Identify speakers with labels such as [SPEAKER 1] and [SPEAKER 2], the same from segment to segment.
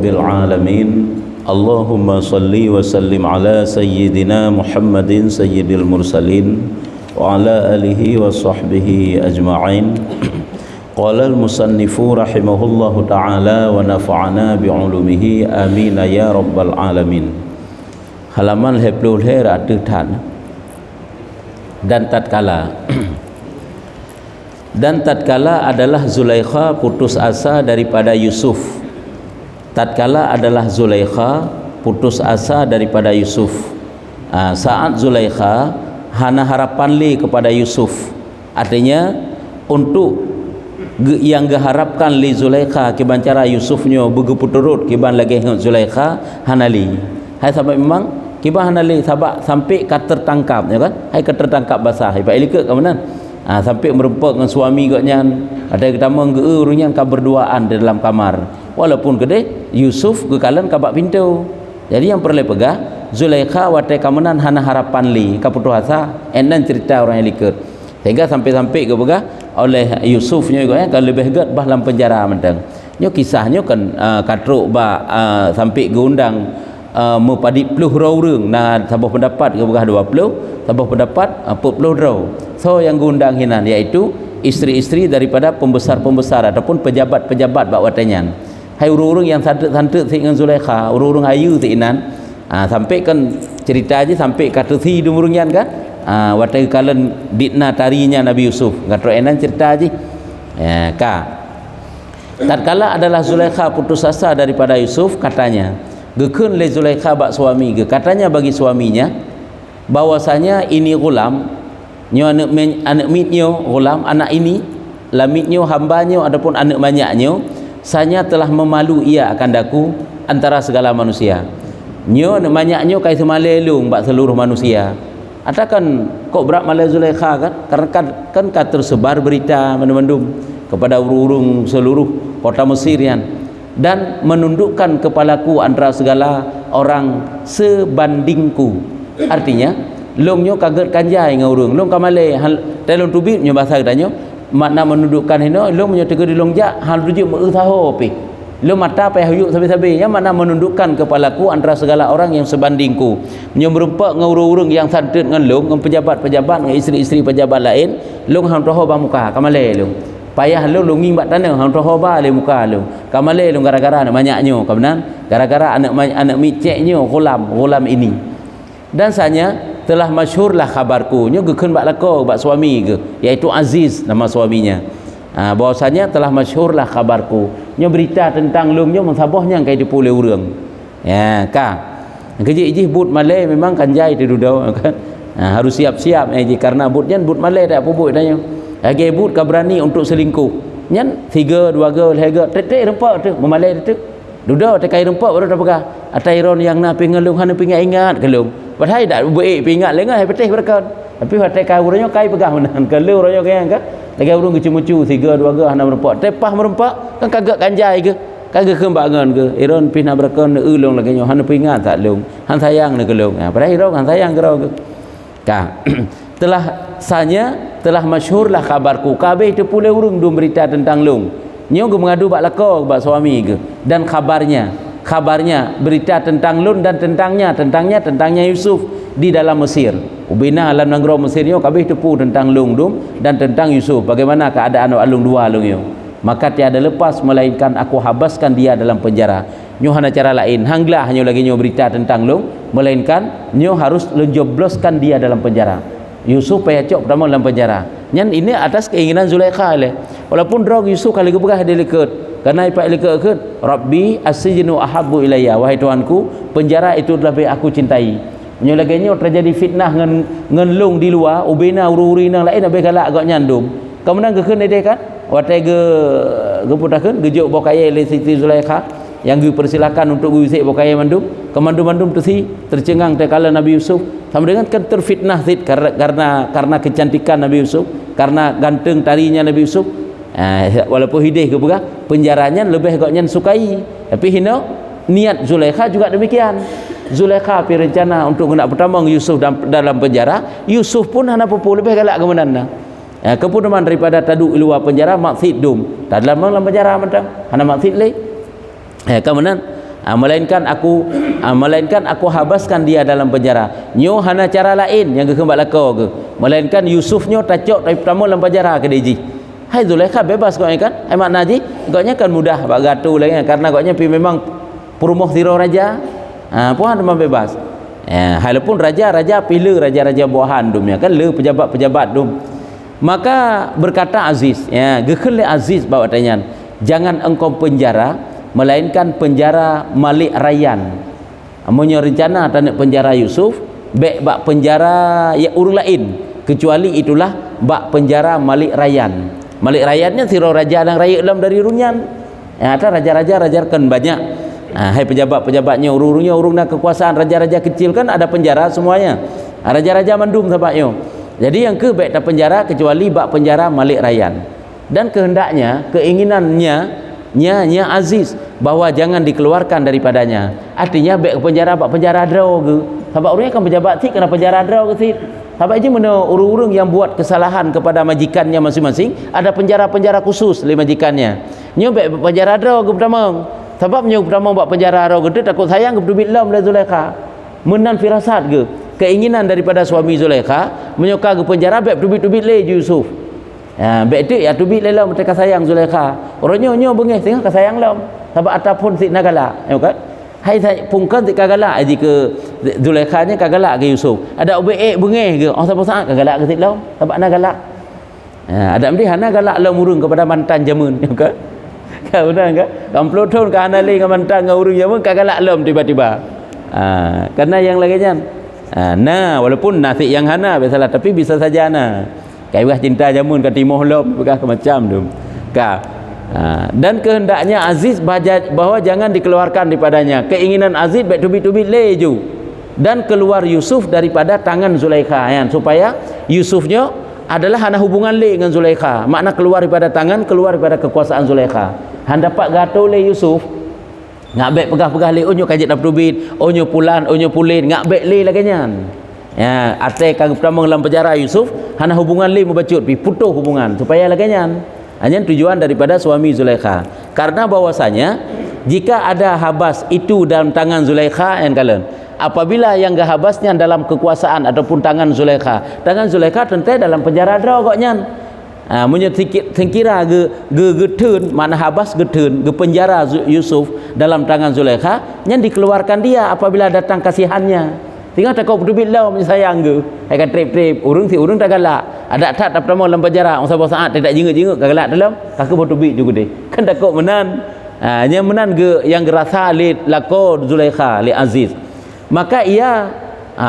[SPEAKER 1] بالعالمين اللهم صل وسلم على سيدنا محمد سيد المرسلين وعلى آله وصحبه أجمعين. قال المصنف رحمه الله تعالى ونفعنا بعلومه آمين يا رب العالمين. Halaman 20 ratu tan dan tatkala adalah Zulaikha putus asa daripada Yusuf. Tatkala adalah Zulaikha putus asa daripada Yusuf. Saat Zulaikha hana harapan li kepada Yusuf. Artinya untuk yang geharapkan li Zulaikha kiban cara Yusufnya begitu turut kiban lagi Zulaikha hanali. Hai sampai memang kiban hanali sampai tertangkap ya kan? Hai tertangkap basah. Hai pak ilika kemudian sampai merempak dengan suami katnya. Ada yang pertama urunyan ka berduaan di dalam kamar. Walaupun kedai Yusuf kekalan kabak pintu. Jadi yang perlu pegah Zulaikha watai kamenan hana harapan li kaputu asa enan cerita orang yang liket. Sehingga sampai ke pegah oleh Yusufnya juga kalau lebih hegat bah dalam penjara mentang. Nyo kisahnya kan katruk ba sampai geundang mepadi 10 orang nah sabah pendapat ke pegah 20 sabah pendapat 40 rau. So yang geundang hinan iaitu isteri-isteri daripada pembesar-pembesar ataupun pejabat-pejabat bak watanyan. Hai urung-urung yang santet dengan Zulaikha, urung-urung ayu tiinan. Sampai kan cerita aja sampai kata si dumurungan kan. Watai kalen ditna tarinya Nabi Yusuf. Gatro enan cerita aja. Tatkala adalah Zulaikha putus asa daripada Yusuf katanya, gekeun le Zulaikha bak suami ge. Katanya bagi suaminya bahwasanya ini gulam nyo anak mitnyo gulam anak ini lamitnyo hambanyo ataupun anak banyaknyo sanya telah memalu ia akan daku antara segala manusia. Nyo anak banyaknyo kai semalelung bak seluruh manusia. Atakan kok berat malai Zulaikha kan karena kan tersebar berita mendum kepada urung-urung seluruh kota Mesir dan menundukkan kepalaku antara segala orang sebandingku. Artinya longnyo kaget kanjai dengan urung long kamale telon tubit nyo bahasa katanya makna menundukkan hino long nyo tege di longjak hal rujuk meusaho pi lo mata pa hayuk sabi-sabi yang mana menundukkan kepalaku antara segala orang yang sebandingku. Nyo merempak dengan urung-urung yang santet dengan long dengan pejabat-pejabat dengan isteri-isteri pejabat lain long hang toho ba muka kamale long payah long ngimbat tanah hang toho ba le muka long kamale long gara-gara anak banyaknyo kebenan gara-gara anak miceknyo gulam ini. Dan sanya telah masyhurlah kabarku nyo gekeun bak lako bak suami ke iaitu Aziz nama suaminya. Bahwasanya telah masyhurlah kabarku nyo berita tentang lung nyo mensabahnya kai dipulai urang ya ka kerja ijih but malai memang kanjai tidudau kan harus siap-siap karena butnya but malai tak pubuk tanya lagi but ka berani untuk selingkuh nyan 3 2 ga lega tetek rempak tu memalai tu dudau tekai rempak baru dah pegah atai ron yang na pengelung hana pingat ingat kelung padahal dak buik pingat lengan hai petih berkan tapi atai kai urangnya kai pegah menan kelung urangnya kan ka lagi urung kecu-mucu 3 2 ga hana merempak tepah merempak kan kagak kanjai ke kagak kembangan ke iron pina berkan ulung lagi nyo hana pingat tak lung han sayang ne kelung padahal irong han sayang ke rau ke ka telah masyhurlah kabarku kabeh tu pula urung dum berita tentang lung nyo ge mengadu bak lako bak suami ke dan kabarnya berita tentang lun dan tentangnya Yusuf di dalam Mesir. Ubina alam negara Mesir nyo kabeh tepu tentang lung dum dan tentang Yusuf bagaimana keadaan alung dua lung nyo. Maka tiada lepas melainkan aku habaskan dia dalam penjara. Nyo hana cara lain hanglah nyo lagi nyo berita tentang lung melainkan nyo harus lenjobloskan dia dalam penjara. Yusuf payah cok pertama dalam penjara. Nyan ini atas keinginan Zulaikha le. Walaupun drog Yusuf kali gebegah dia leket. Karena ipak leket Rabbi as-sijnu ahabbu ilayya wahai Tuhanku penjara itu lebih aku cintai. Nyo lagi nyo terjadi fitnah ngan lung di luar ubina uri-uri nang lain lebih galak agak nyandum. Kemudian gekeun dede kan watai geputakeun gejuk bokaya le Siti Zulaikha yang dipersilakan untuk wisik bokaya mandum kemandum-mandum tu si tercengang tekala Nabi Yusuf sama dengan kan terfitnah zid karena kecantikan Nabi Yusuf karena ganteng tarinya Nabi Yusuf walaupun hidih ke pegah penjaranya lebih agaknya sukai tapi hina niat Zulaikha juga demikian. Zulaikha pi rencana untuk nak pertama Yusuf dalam penjara. Yusuf pun hana pupu lebih galak ke manana. Keputusan daripada tadu luar penjara maksud dum. Tak dalam penjara mentang hana maksud le. Kemudian melainkan aku habaskan dia dalam penjara. Nyo hana cara lain yang kembak lako ke, melainkan Yusuf nyo tacok dari pertama dalam penjara ke deji. Hai Zulaikha bebas kau kan? Hai makna ji, kau kan mudah bak gatu lagi karena kau pi memang perumuh tiro raja. Puan memang bebas. Walaupun raja pilih raja-raja buahan dumnya kan le pejabat-pejabat dum. Maka berkata Aziz, gekele Aziz bawa tanya, jangan engkau penjara melainkan penjara Malik Rayyan. Amunyo rencana tak nak penjara Yusuf, bek bak penjara ya urang lain kecuali itulah bak penjara Malik Rayyan. Malik Rayyannya siro raja dan raya dalam dari runyan. Ada raja-raja kan banyak. Hai pejabat-pejabatnya urung-urungnya urung nak kekuasaan raja-raja kecil kan ada penjara semuanya. Raja-raja mandum sahabatnya. Jadi yang ke baik tak penjara kecuali bak penjara Malik Rayyan. Dan kehendaknya, keinginannya nya Aziz bahwa jangan dikeluarkan daripadanya. Artinya baik penjara bak penjara draw ke. Sahabat urungnya kan pejabat sih kena penjara draw ke sih. Sahabat aja mana urung-urung yang buat kesalahan kepada majikannya masing-masing ada penjara-penjara khusus oleh majikannya. Nya baik penjara draw ke pertama. Sebabnya pertama buat penjara roh gede takut sayang ke bidul lam le Zulaikha. Menan firasat ke keinginan daripada suami Zulaikha menyuka ke penjara baik tubit-tubit le Yusuf. Baik tu ya tubit le lam mereka sayang Zulaikha. Orangnya nyo bengih tengah ke sayang lam. Sebab ataupun sik nagala, ya kan? Hai saya pungkan sik kagala aji ke Zulaikha nya kagala ke Yusuf. Ada obek bengih ke oh siapa saat kagala ke sik lam sebab nagala. Ada mesti hana galak lam urung kepada mantan jamun, ya kan? Kau benar ke? Kamplo tahun ke anali dengan mantan dengan urung jamu kagak lom tiba-tiba. Karena yang laginya. Walaupun nasi yang hana biasalah tapi bisa saja ana. Kaibah cinta jamun ke timur lom begah ke macam tu. Dan kehendaknya Aziz bahwa jangan dikeluarkan daripadanya. Keinginan Aziz baik tubit-tubit leju dan keluar Yusuf daripada tangan Zulaikha supaya Yusufnya adalah hana hubungan le dengan Zulaikha. Makna keluar daripada tangan, keluar daripada kekuasaan Zulaikha. Han dapat gato le Yusuf. Ngak bek pegah-pegah le onyo kajit dapat tubit, onyo pulan, onyo pulin, ngak bek le laganyan. Ya, ate kang pertama dalam penjara Yusuf, hana hubungan le membacut, pi putuh hubungan supaya laganyan. Hanya tujuan daripada suami Zulaikha. Karena bahwasanya jika ada habas itu dalam tangan Zulaikha yang kalian apabila yang gahabasnya dalam kekuasaan ataupun tangan Zulaikha tentu dalam penjara draw koknya. Munyo tengkira getun mana habas getun ge penjara Yusuf dalam tangan Zulaikha yang dikeluarkan dia apabila datang kasihannya. Tinggal tak kau berdubit lau sayang ge. Hai kan trip urung si urung tak galak. Ada tak pertama dalam penjara orang saat tidak jenguk-jenguk galak dalam kakak berdubit juga deh. Kan tak kau menan. Yang menan ge yang gerasa li lako Zulaikha li Aziz. Maka ia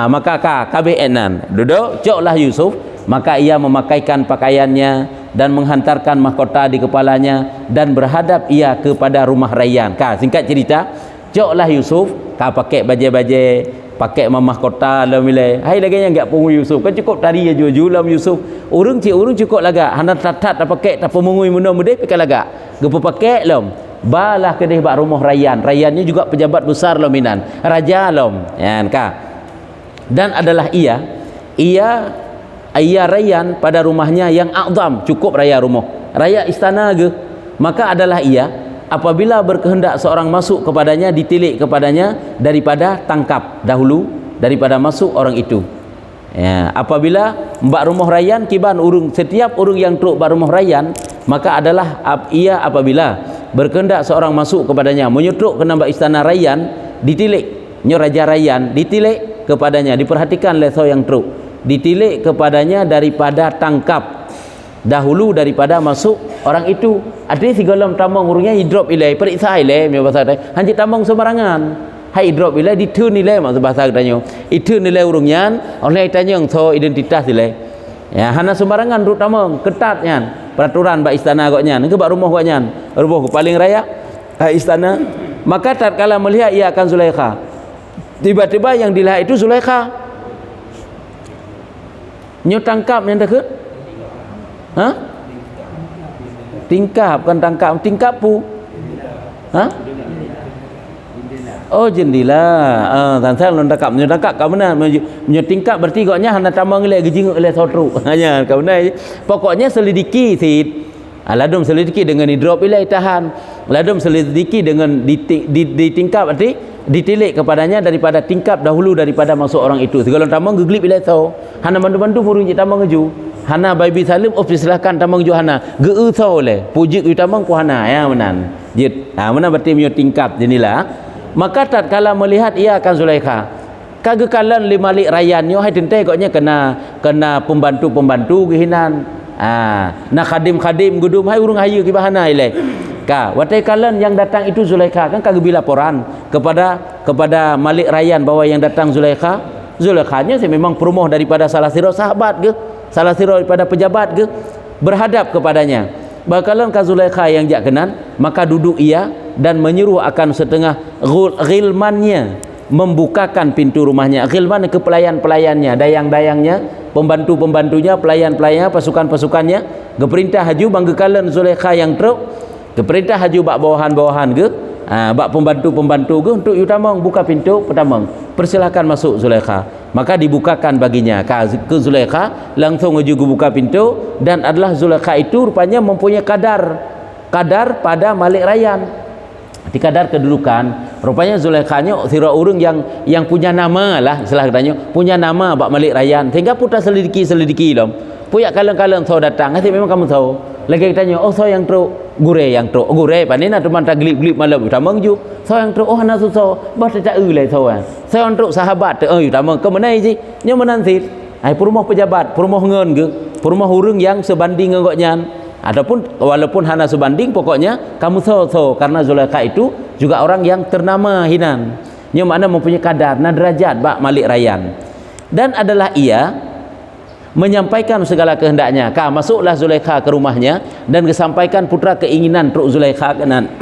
[SPEAKER 1] maka KBN duduk coklah Yusuf, maka ia memakaikan pakaiannya dan menghantarkan mahkota di kepalanya dan berhadap ia kepada rumah Rayyan. Singkat cerita, coklah Yusuf pakai baje-baje, pakai mahkota lamile. Hai lagi yang enggak pungu Yusuf, kan cukup tari aja julam Yusuf. Urung cukup laga, hana tatat tak pakai tak pemungui mudah-mudah pakai laga. Gepo pakai lam. Balah kedih bak rumah Rayyan. Rayyan ni juga pejabat besar lominan. Raja lom. Dan adalah ia Rayyan pada rumahnya yang a'zam, cukup raya rumah. Raya istana ke. Maka adalah ia apabila berkehendak seorang masuk kepadanya ditilik kepadanya daripada tangkap dahulu daripada masuk orang itu. Apabila mbak rumah Rayyan kiban urung setiap urung yang truk mbak rumah Rayyan maka adalah ia apabila berkehendak seorang masuk kepadanya menyutruk ke nambah istana Rayyan ditilik nyo Raja Rayyan ditilik kepadanya diperhatikan oleh yang truk ditilik kepadanya daripada tangkap dahulu daripada masuk orang itu. Artinya si golong tamang urungnya drop ilai periksa ilai punya bahasa dia hanjit tamang sembarangan hai drop ilai ditun ilai maksud bahasa katanya itun ilai urungnya oleh tanya yang so identitas ilai hana sembarangan rut tamang ketatnya peraturan bak istana koknya ke bak rumah koknya rumah paling raya istana. Maka tatkala melihat ia akan Zulaikha tiba-tiba yang dilihat itu Zulaikha nyo tangkap yang tak ke tingkap bukan tangkap tingkap pu oh jendela tantan lon tangkap nyo tangkap kau benar nyo tingkap berarti koknya hana tambang le gejing le sotru hanya kau benar pokoknya selidiki sit Ladum selidiki dengan drop ilai tahan, ladum selidiki dengan ditingkap arti ditilik kepadanya daripada tingkap dahulu daripada masuk orang itu. Segala tamang geglip ilai tahu. Hana bantu-bantu murung je tamang ngeju. Hana baby salim silahkan tamang ju hana. Geu tahu le. Puji ku tamang ku hana ya menan. Jit. Mana berarti punya tingkap jenilah. Maka tatkala melihat ia akan Zulaikha. Kagekalan limalik rayan nyo hai tentai koknya kena pembantu-pembantu gehinan. Nak khadim-khadim gudum hai urung hayu ki bahana ile. Ka watai kalan yang datang itu Zulaikha kan kagak laporan kepada Malik Rayyan bahwa yang datang Zulaikha. Zulaikhanya memang perumoh daripada salah sira sahabat ke, salah sira daripada pejabat ke, berhadap kepadanya. Bakalan ka Zulaikha yang jak kenan, maka duduk ia dan menyuruh akan setengah ghilmannya membukakan pintu rumahnya. Ghilman ke pelayan-pelayannya, dayang-dayangnya, pembantu-pembantunya, pelayan-pelayannya, pasukan-pasukannya. Geperintah haju banggekalan Zulaikha yang truk, geperintah haju bak bawahan-bawahan ke, bak pembantu-pembantu ke untuk utamang buka pintu pertama. Persilakan masuk Zulaikha. Maka dibukakan baginya ke Zulaikha, langsung juga buka pintu dan adalah Zulaikha itu rupanya mempunyai kadar pada Malik Rayyan. Di kadar kedudukan, rupanya Zulaikhanya sira urang yang punya nama lah, istilah katanya, punya nama bak Malik Rayyan. Sehingga putar selidiki dom. Puyak kalang-kalang tahu datang, nanti memang kamu tahu. Lagi tanya, oh saya yang truk, gure yang truk, gure panina teman tak glip-glip malam utamang ju. Saya yang truk, oh hana susah, bah tak le tahu kan. Saya yang truk sahabat, utamang ke mana ji? Nya menanti. Ai perumah pejabat, perumah ngen ke, perumah urang yang sebanding ngoknyan. Ataupun walaupun hana sebanding, pokoknya kamu tahu karena Zulaikha itu juga orang yang ternama hinan. Nya makna mempunyai kadar, derajat bak Malik Rayyan. Dan adalah ia menyampaikan segala kehendaknya. Masuklah Zulaikha ke rumahnya dan disampaikan putra keinginan truk Zulaikha kanan.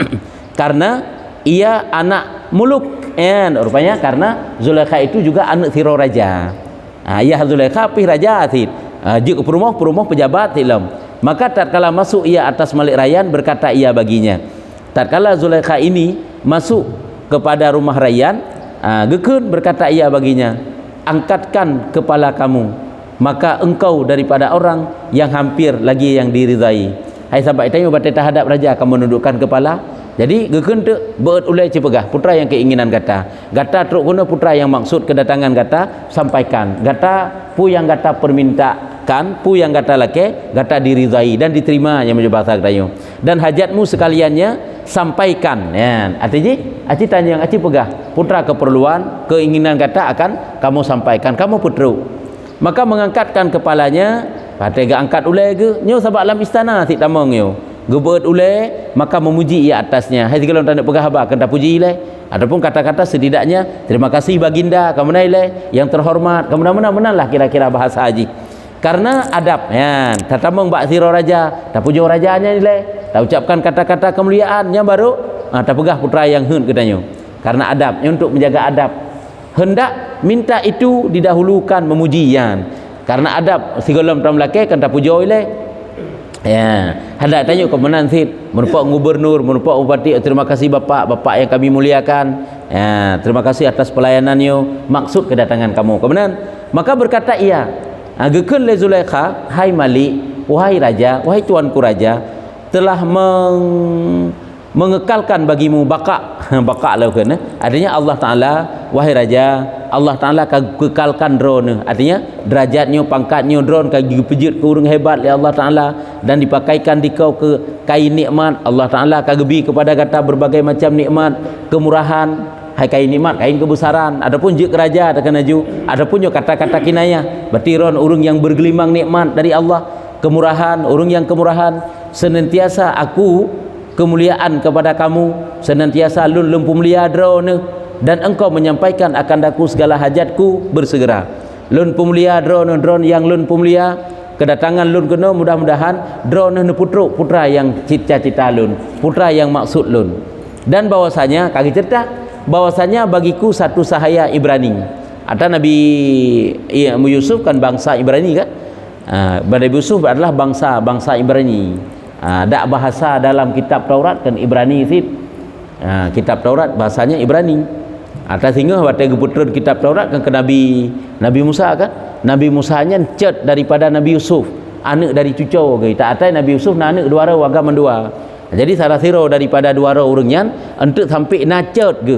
[SPEAKER 1] Karena ia anak muluk, rupanya karena Zulaikha itu juga anak tiro raja. Ayah Zulaikha pih raja asid. Jika perumah pejabat tilam. Maka tatkala masuk ia atas Malik Rayyan, berkata ia baginya. Tatkala Zulaikha ini masuk kepada rumah Rayyan, gekun berkata ia baginya, angkatkan kepala kamu, maka engkau daripada orang yang hampir lagi yang diridai. Hai sahabat tanya batai terhadap raja kamu menundukkan kepala. Jadi gekun tu beut ulai cipegah putra yang keinginan gata. Gata truk guna putra yang maksud kedatangan gata sampaikan. Gata pu yang gata permintakan, pu yang gata lake, gata diridai dan diterima yang menjadi bahasa katayo. Dan hajatmu sekaliannya sampaikan. Ya, aci tanya yang aci pegah. Putra keperluan, keinginan gata akan kamu sampaikan. Kamu putru. Maka mengangkatkan kepalanya, patega angkat ulai ke, nyo sabak alam istana tik tamang nyo. Gebeut ulai, maka memuji ia atasnya. Hai segala tanda pegahaba kata puji ilai ataupun kata-kata setidaknya terima kasih baginda, kamu ilai yang terhormat. Kamu menang-menanglah kira-kira bahasa haji. Karena adab, ya, tatamang bak siro raja, tak puji rajanya ilai, tak ucapkan kata-kata kemuliaannya baru, tak pegah putra yang hun katanya. Karena adab, untuk menjaga adab. Hendak minta itu didahulukan memujian karena adab sigolam tam laki kan tak pujo ile ya hendak tanya ke menansit merupakan gubernur merupakan bupati, terima kasih bapak yang kami muliakan, ya terima kasih atas pelayanannya, maksud kedatangan kamu kemudian maka berkata ia gekeun le Zulaikha, hai Malik, wahai raja, wahai tuanku raja, telah mengekalkan bagimu baka lah kan, artinya Allah Ta'ala, wahai raja, Allah Ta'ala kekalkan drone, artinya derajatnya, pangkatnya drone kagi pejit ke urang hebat oleh Allah Ta'ala dan dipakaikan di kau ke kain nikmat. Allah Ta'ala kagebi kepada kata berbagai macam nikmat, kemurahan, hai kain nikmat, kain kebesaran. Adapun je raja ada kena ju, adapun je kata-kata kinayah, batiron urang yang bergelimang nikmat dari Allah, kemurahan, urang yang kemurahan, senantiasa aku kemuliaan kepada kamu, senantiasa lun lempu mulia drone dan engkau menyampaikan akan daku segala hajatku bersegera. Lun pemulia drone yang lun pemulia kedatangan lun kena mudah-mudahan drone putra yang cita-cita lun, putra yang maksud lun. Dan bahwasanya kaki cerita bahwasanya bagiku satu sahaya Ibrani. Ada Nabi Yusuf kan bangsa Ibrani kan? Nabi Yusuf adalah bangsa Ibrani. Ada bahasa dalam kitab Taurat kan Ibrani sih. Kitab Taurat bahasanya Ibrani. Atas sehingga waktu keputusan kitab Taurat kan ke Nabi Musa kan. Nabi Musa nya cet daripada Nabi Yusuf. anak dari cucu ke tak atai Nabi Yusuf nak anak dua warga mendua. Jadi salah siro daripada dua orangnya untuk sampai nacet ke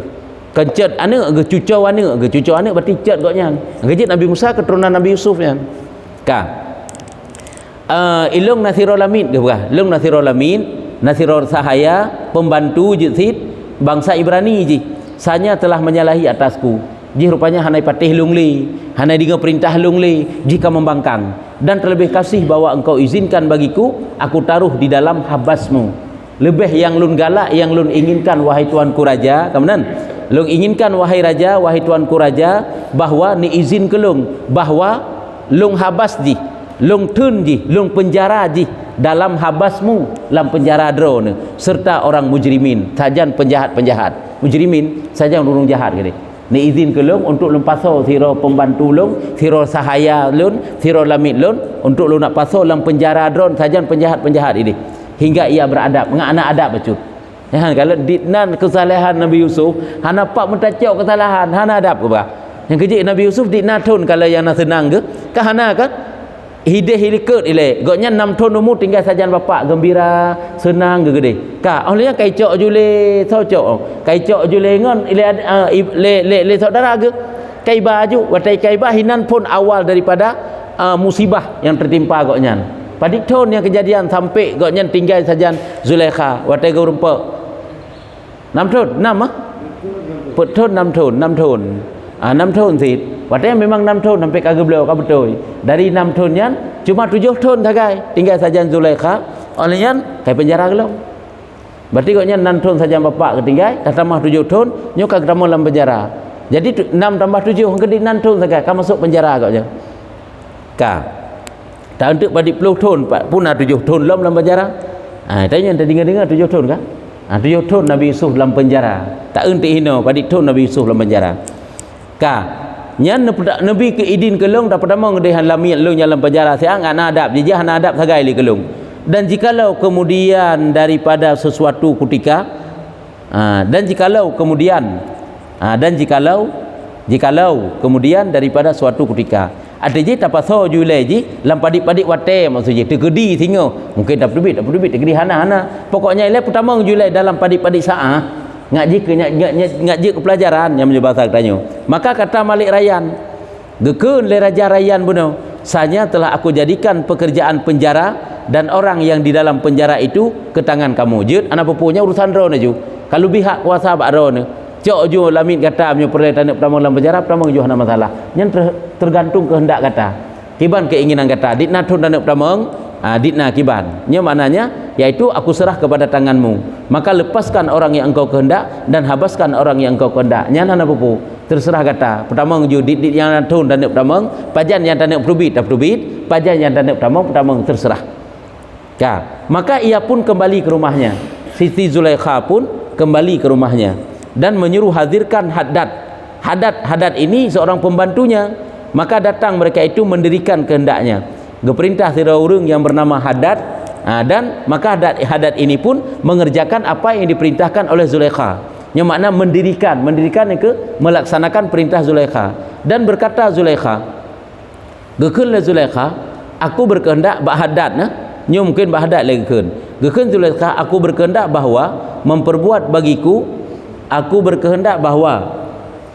[SPEAKER 1] kencet anak ke cucu anak berarti cet goknya. Kejit Nabi Musa keturunan Nabi Yusuf yang ilung Nasirul Amin ke bukan? Ilung Nasirul Amin, Nasirul Sahaya, pembantu Jizid bangsa Ibrani ji. Sanya telah menyalahi atasku. Ji rupanya hanai patih lungli, hanai dengar perintah lungli jika membangkang, dan terlebih kasih bahwa engkau izinkan bagiku aku taruh di dalam habasmu. Lebih yang lun galak yang lun inginkan wahai tuanku raja, kemudian lun inginkan wahai raja, wahai tuanku raja, bahwa ni izin ke lung bahwa lung habas ji, lung tun ji, lung penjara ji dalam habasmu, dalam penjara drone serta orang mujrimin, sajan penjahat-penjahat. Mujrimin saja orang jahat gini. Ni izin ke lung untuk lung pasal siro pembantu lung, siro sahaya lun, siro lamit lun untuk lung nak pasal dalam penjara drone sajan penjahat-penjahat ini hingga ia beradab, anak adab becut. Ya, kalau ditnan kesalahan Nabi Yusuf, hana pak mentacau kesalahan, hana adab ke bah. Yang kejik Nabi Yusuf ditnatun kalau yang nak senang ke? Hana kan? Hideh hilikut ile. Goknya 6 tahun umur tinggal sajan bapak gembira, senang gede. Ka olehnya kai cok jule, sau cok. Kai cok jule ngon ile le saudara ke? Kai baju, watai kai bah hinan pun awal daripada musibah yang tertimpa goknya. Padik tahun yang kejadian sampai goknya tinggal sajan Zulaikha, watai go rumpek. 6 tahun, 6 ah? Put tahun 6 tahun, 6 tahun. 6 tahun sih. Watanya memang 6 tahun sampai kagak beliau kagak betul. Dari 6 tahunnya cuma 7 tahun saja tinggal saja Zulaikha. Olehnya kai penjara gelong. Berarti koknya 6 tahun saja bapak ketinggal, dah tambah 7 tahun, nyo kagak tambah dalam penjara. Jadi 6 tambah 7 hangke 6 tahun saja kau masuk penjara koknya. Ka. Tak untuk pada 10 tahun pun 7 tahun dalam penjara. Tanya anda dengar 7 tahun kah? 7 tahun Nabi Yusuf dalam penjara. Tak untuk hino pada tahun Nabi Yusuf dalam penjara. Ka nyan nabi ke idin kelung dah pertama ngedehan lamit lung dalam penjara siang ana adab jejah ana adab sagai li kelung. Dan jikalau kemudian daripada sesuatu ketika dan jikalau kemudian kemudian daripada suatu ketika ada je tapaso julai je lam padik-padik wate maksudnya tegedi singo mungkin dah perbit tegedi hana pokoknya ile pertama julai dalam padik-padik ngaji ke pelajaran yang bahasa katanya. Maka kata Malik Rayyan, gekeun le Raja Rayyan buno, sanya telah aku jadikan pekerjaan penjara dan orang yang di dalam penjara itu ke tangan kamu. Jut anak pupunya urusan drone ju. Kalau pihak kuasa bak drone, cok ju lamit kata amnya perle tanah pertama dalam penjara, pertama ju hana masalah. Yang tergantung kehendak kata. Kiban keinginan kata, ditna tun tanah pertama ditna kiban. Nya maknanya yaitu aku serah kepada tanganmu, maka lepaskan orang yang engkau kehendak dan habaskan orang yang engkau kehendak. Nya nana pupu terserah kata pertama ju dit yang tun tanah pertama pajan yang tanah perbit pajan yang tanah pertama terserah. Ya, maka ia pun kembali ke rumahnya. Siti Zulaikha pun kembali ke rumahnya dan menyuruh hadirkan Haddad ini seorang pembantunya. Maka datang mereka itu mendirikan kehendaknya. Geperintah seorang yang bernama Haddad, dan maka Haddad ini pun mengerjakan apa yang diperintahkan oleh Zulaikha. Yang makna mendirikan ke melaksanakan perintah Zulaikha. Dan berkata Zulaikha, gekeun le Zulaikha, aku berkehendak bak Haddad nyo mungkin bak Haddad lagi gekeun Zulaikha, aku berkehendak bahwa memperbuat bagiku, aku berkehendak bahwa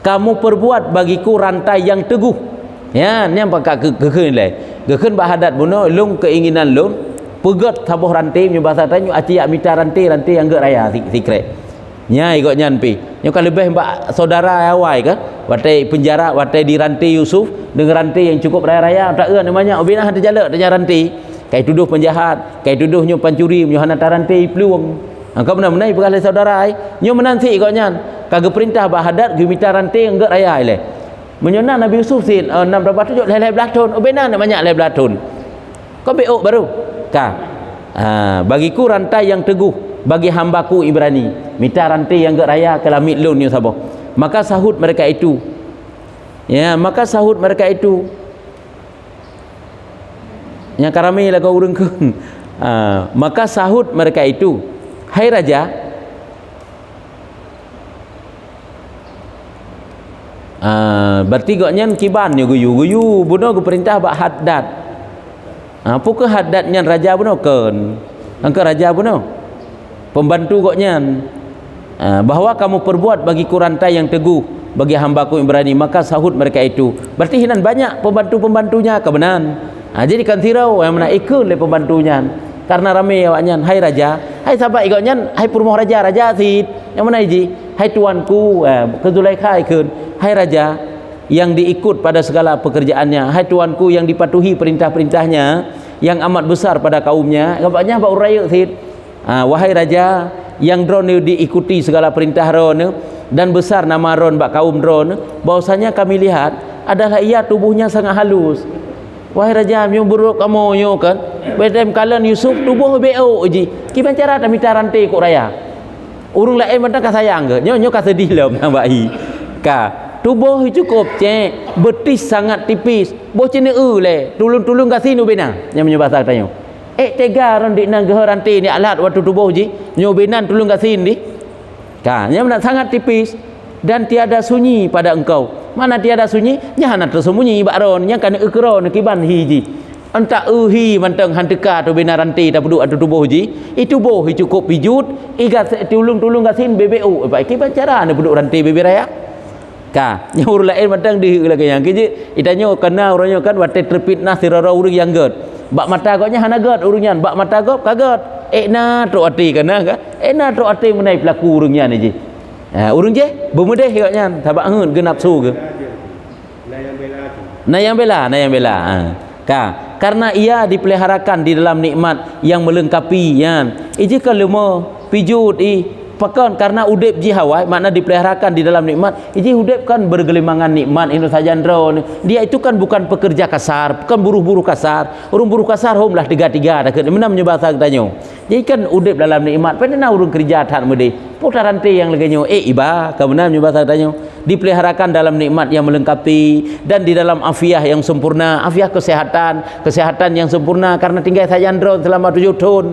[SPEAKER 1] kamu perbuat bagiku rantai yang teguh. Ya, ni apa gekeun le. Gekeun bak Haddad buno lung keinginan lung pegat tabuh rantai nyo bahasa tanyo aciak mita rantai yang geuk raya sikret. Nya ikut nyampi. Nyo kalau lebih mbak saudara awai ke watai penjara watai di rantai Yusuf dengan rantai yang cukup raya-raya tak ke namanya obinah ada jalak ada rantai. Kai tuduh penjahat, kai tuduh nyo pancuri nyo hana rantai peluang. Angka benar-benar perkara saudara ai. Nyo menanti ikut nyan. Kagak perintah bak Haddad gi mita rantai yang geuk raya le. Menyona Nabi Yusuf sin 6 berapa 7 belas tahun obena nak banyak 11 tahun. Kau beok baru. Ka. Bagiku rantai yang teguh bagi hambaku Ibrani, mita rantai yang geuk raya ke lamit lun ni sabo. Maka sahut mereka itu yang karami lagu urungkeun. Maka sahut mereka itu, hai raja, berarti goknya kiban ni guyu bunuh ke perintah bak Haddad. Apakah hadatnya raja benar kan? Angka raja benar. Pembantu koknya. Bahawa kamu perbuat bagi kurantai yang teguh, bagi hambaku yang berani, maka sahut mereka itu. Berarti hinan banyak pembantu-pembantunya kebenaran. Jadi kan tirau yang mana ikut oleh pembantunya. Karena ramai awaknya, hai raja, hai sahabat ikutnya, hai purmoh raja, raja sid. Yang mana ini? Hai tuanku, ke Zulaikha ikut. Hai raja yang diikut pada segala pekerjaannya, hai tuanku yang dipatuhi perintah-perintahnya, yang amat besar pada kaumnya. Agaknya bak uraya sid. Wahai raja yang drone diikuti segala perintah drone dan besar nama drone bak kaum drone, bahwasanya kami lihat adalah ia tubuhnya sangat halus. Wahai raja, nyo buruk kamu nyo kan. Bedem kalan Yusuf tubuh beo uji. Gimana cara kami tarantai kok raya? Urung lain mentang ka sayang ke? Nyo ka sedih lah nambah i. Ka tubuh cukup cek, betis sangat tipis. Boh cene le, tulung-tulung ka sinu bena. Nya menyo bahasa tanya. Tega ron dik nang geherantai ni alat waktu tubuh uji. Nyo benan tulung ka sin di. Ka nya sangat tipis dan tiada sunyi pada engkau. Mana tiada sunyi? Nya hana tersembunyi bakron nya kan ekron kiban hiji. Anta uhi manteng hanteka tu bina rantai tak peduk atu tubuh ji. Itu boh cukup pijut igat tulung-tulung gasin BBU. Baik kiban cara ne peduk rantai bebe raya. Ka nya urang lain manteng di lagi yang kiji itanya kena orangnya kan wate terfitnah sirara urang yang ged. Bak mata goknya hana ged urangnya, bak mata gop kaget. Na tu ati kana ka. Na tu ati menai pelaku urangnya ni ji. Urang je bermedeh goknya tabak ngeun genap su ke. Nah yang bela. Ka karena ia dipeliharakan di dalam nikmat yang melengkapi yan. Jika lemah pijut pakan karena udip ji hawai makna dipeliharakan di dalam nikmat. Udip kan bergelimangan nikmat ini saja drone. Dia itu kan bukan pekerja kasar, bukan buruh-buruh kasar. Urang buruh kasar hom lah tiga-tiga dah ke. Mana menyebasa katanya. Jadi kan udip dalam nikmat. Pernah urang kerja tak mede. Putaran te yang leganya iba kebenar menyebasa katanya. Dipeliharakan dalam nikmat yang melengkapi dan di dalam afiah yang sempurna, afiah kesehatan yang sempurna karena tinggal saja drone selama 7 tahun.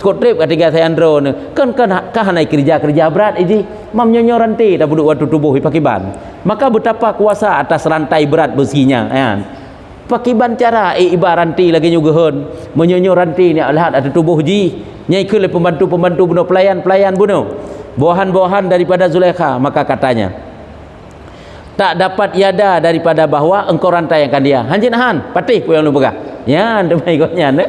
[SPEAKER 1] Skotrip ketika saya drone kan hanai kerja berat ini mamnyonyoran te dah buduk waktu tubuh pakiban. Maka betapa kuasa atas rantai berat besinya kan. Pakiban cara iba rantai lagi nyugeun menyonyor rantai ni lihat ada tubuh ji nyai ke pembantu-pembantu bunuh pelayan bunuh bawahan-bawahan daripada Zulaikha. Maka katanya tak dapat iada daripada bahawa engkau rantai yang kan dia hanjin han patih pu yang lu pegah ya demai gotnya ne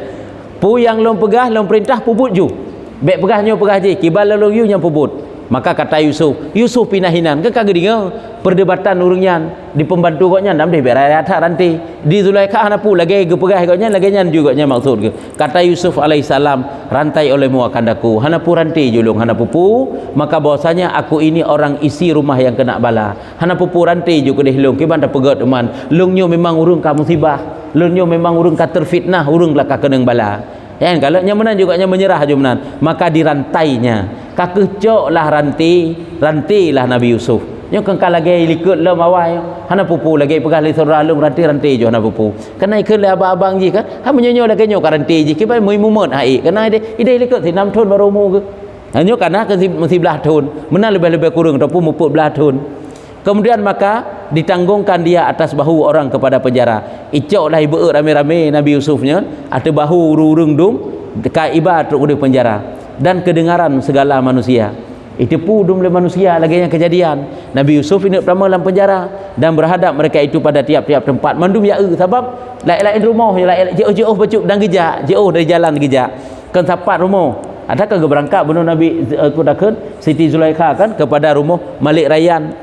[SPEAKER 1] pu yang lu pegah lu perintah pubut ju bek pegah nyo pegah je kibal lu yu yang pubut. Maka kata Yusuf pinahinan kan kagak dengar perdebatan urangnya di pembantu gotnya ndam deh berai atas rantai di Zulaikha hana pu lagi ge pegah gotnya lagi nyan juga nya maksud ke. Kata Yusuf alaihissalam, rantai olehmu akan daku hana pu rantai julung hana pupu. Maka bahwasanya aku ini orang isi rumah yang kena bala hana pupu rantai juga deh lung kiban dah pegat teman lung nyo memang urang ka musibah lung nyo memang urang ka terfitnah urang lah ka keneng bala. Kan kalau nyamanan juga nya menyerah jumanan maka dirantainya kakecok lah rantai lah Nabi Yusuf nyo kengkal lagi likut le mawai hana pupu lagi pegah li surah lung rantai jo hana pupu kena ikut le abang-abang ji kan ha menyonyo lagi nyo ka rantai ji kibai mumet hai kena ide likut si 6 tahun baru mu ke nyo kana ke mesti belah tahun menang lebih-lebih kurang ataupun muput belah tahun. Kemudian maka ditanggungkan dia atas bahu orang kepada penjara. Icoklah ibu rame-rame Nabi Yusufnya ada bahu urung dum dekat ibat di penjara dan kedengaran segala manusia. Itu pu dum le manusia lagi yang kejadian. Nabi Yusuf ini pertama dalam penjara dan berhadap mereka itu pada tiap-tiap tempat. Mandum ya sebab lain-lain rumah lain jauh-jauh bacuk dan gejak, jauh dari jalan gejak. Kan sapat rumah. Adakah berangkat benar Nabi kudakan Siti Zulaikha kan kepada rumah Malik Rayyan.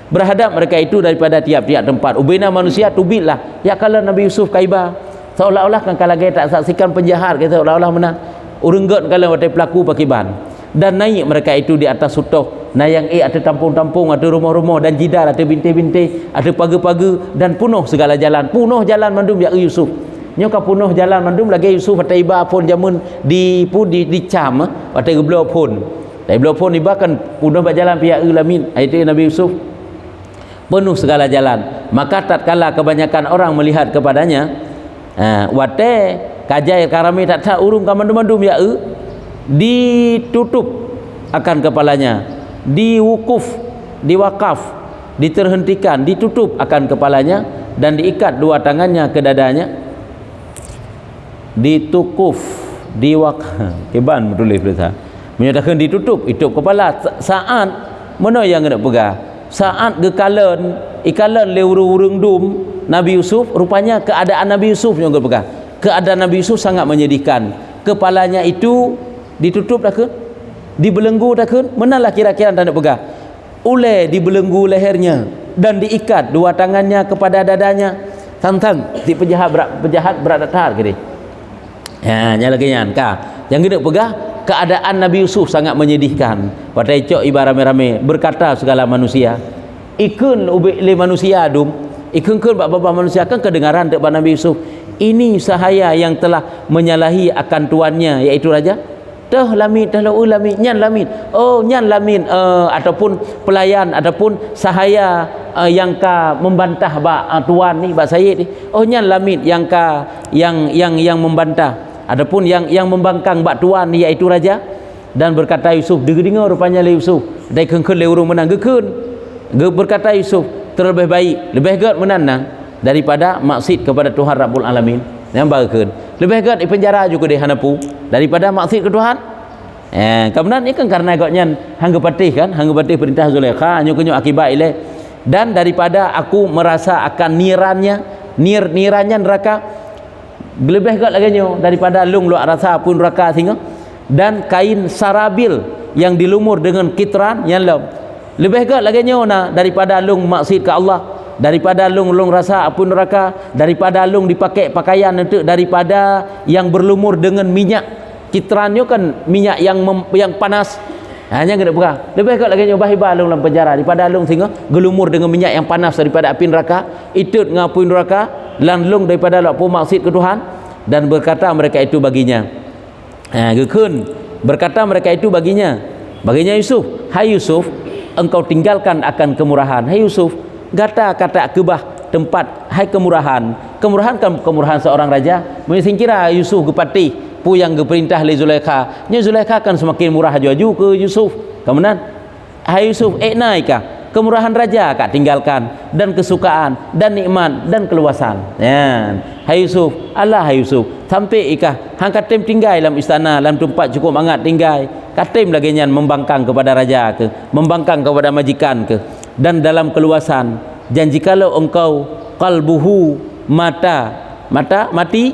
[SPEAKER 1] Berhadap mereka itu daripada tiap-tiap tempat. Ubina manusia tubitlah. Ya kalau Nabi Yusuf kaiba seolah-olah kan kalau tak saksikan penjahat kita seolah-olah menang. Urenggot kalau ada pelaku pakiban. Dan naik mereka itu di atas sutoh. Nah yang ada tampung-tampung, ada rumah-rumah dan jidar, ada binti-binti, ada pagar-pagar dan penuh segala jalan. Penuh jalan mandum ya Yusuf. Nyoka penuh jalan mandum lagi Yusuf atau iba pun jamun di cam atau geblo pun. Dari geblo pun iba kan penuh berjalan pihak ulamin. Itu Nabi Yusuf. Penuh segala jalan. Maka tatkala kebanyakan orang melihat kepadanya wate kajai karami tak tak urung kamandum-mandum ya ditutup akan kepalanya, diwakaf, diterhentikan, ditutup akan kepalanya dan diikat 2 tangannya ke dadanya. ditukuf diwak kiban tulis tulisan menyatakan ditutup kepala saat mana yang nak pegang saat gekalen ikalan leurung dum Nabi Yusuf, rupanya keadaan Nabi Yusuf yang pegang keadaan Nabi Yusuf sangat menyedihkan. Kepalanya itu ditutup dah ke, dibelenggu dah ke, manalah kira-kira tak nak pegang. Oleh dibelenggu lehernya dan diikat dua tangannya kepada dadanya. Tantang si penjahat berat tar ke dia. Ya, nyala kenyan ka. Yang kita pegang keadaan Nabi Yusuf sangat menyedihkan. Patai cok ibarat rame-rame berkata segala manusia. Ikun le manusia dum. Ikun bapa manusia kan kedengaran dekat Nabi Yusuf. Ini sahaya yang telah menyalahi akan tuannya, iaitu raja. Dah lamit, dah lamit, nyan lamit. Oh, nyan lamit ataupun pelayan ataupun sahaya yang ka membantah tuan ni, bak Sayyid ni. Oh, nyan lamit yang ka yang membantah ataupun yang membangkang bak tuan ni, iaitu raja. Dan berkata Yusuf, dengar rupanya le Yusuf. Dai keun le urung menang gekeun. Berkata Yusuf, terlebih baik, lebih baik menanang daripada maksud kepada Tuhan Rabbul Alamin yang bagakeun. Lebih baik di penjara juga di hanapu daripada maksud ke Tuhan. Kemudian ini kan karena agaknya hangga patih kan, hangga patih perintah Zulaikha anyo akibat ile, dan daripada aku merasa akan nirannya neraka, lebih baik lagi nyo daripada lung luak rasa pun neraka singa, dan kain sarabil yang dilumur dengan kitran yang lebih baik lagi nyo daripada lung maksud ke Allah, daripada lung rasa apun neraka, daripada lung dipakai pakaian itu, daripada yang berlumur dengan minyak kitrannya kan minyak yang panas. Hanya kena pegang. Lebih baik lagi nyoba hibah lung dalam penjara daripada lung sehingga gelumur dengan minyak yang panas daripada api neraka, itu ngapun neraka, lan lung daripada lapu maksud ke Tuhan. Dan berkata mereka itu baginya. Gekun berkata mereka itu baginya Yusuf, hai Yusuf, engkau tinggalkan akan kemurahan. Hai Yusuf, kata kebah tempat hai kemurahan kan kemurahan seorang raja. Menyingkira Yusuf gepati pu yang geperintah le Zulaikha. Nya Zulaikha kan semakin murah juaju ke Yusuf. Kemudian hai Yusuf, naikah kemurahan raja kak tinggalkan, dan kesukaan dan nikmat dan keluasan. Hai Yusuf, Allah hai Yusuf, sampai ikah hang katim tinggal dalam istana, dalam tempat cukup hangat tinggal. Katim lagi nyan membangkang kepada raja ke, membangkang kepada majikan ke, dan dalam keluasan. Dan jikalau engkau qalbuhu mati,